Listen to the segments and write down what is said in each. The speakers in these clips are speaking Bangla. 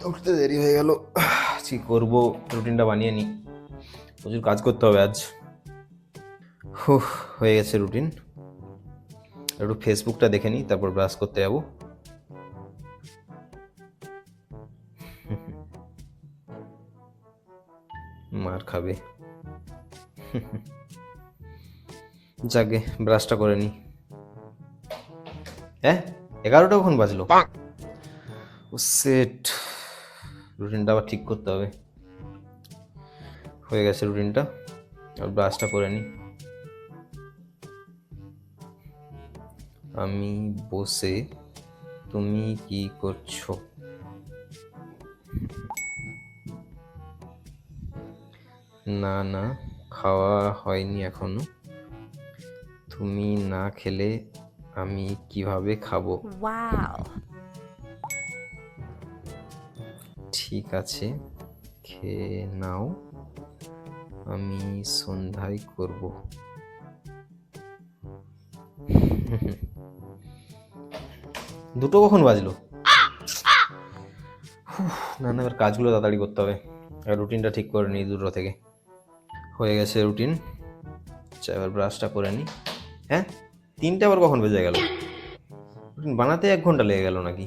উঠতে দেরি হয়ে গেল। কি করবো, রুটিনটা বানিয়ে নিই, প্রচুর কাজ করতে হবে আজ। হয়ে গেছে রুটিন। একটু ফেসবুকটা দেখে নিই, তারপর ব্রাশ করতে যাবো। মার খাবে। যাকে ব্রাশটা করে নিই। হ্যাঁ, 11টা কখন বাজলো? ও সেট, রুটিনটা আবার ঠিক করতে হবে। হয়ে গেছে রুটিনটা, আর ব্রাশটা করে নিই। আমি বসে, তুমি কি করছো? না না, খাওয়া হয়নি এখনো। তুমি না খেলে আমি কিভাবে খাবো? Wow. ঠিক আছে, খেয়ে নাও, আমি সন্ধ্যায় করব। দুটো কখন বাজলো? না না, এবার কাজগুলো তাড়াতাড়ি করতে হবে, আর রুটিনটা ঠিক করে নিই দুটো থেকে। হয়ে গেছে রুটিন। আচ্ছা, এবার ব্রাশটা করে নিই। হ্যাঁ, 3টে আবার কখন বেজে গেল? রুটিন বানাতে 1 ঘন্টা লেগে গেল নাকি?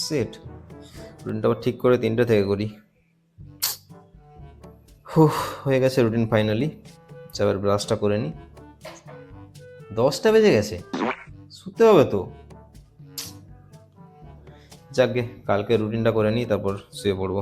সেট, রুটিনটা আবার ঠিক করে 3টে থেকে করি। হয়ে গেছে রুটিন ফাইনালি। আচ্ছা, এবার ব্রাশটা করে নিই। 10টা বেজে গেছে, শুতে হবে তো। যাকগে, কালকে রুটিনটা করে নিই, তারপর শুয়ে পড়বো।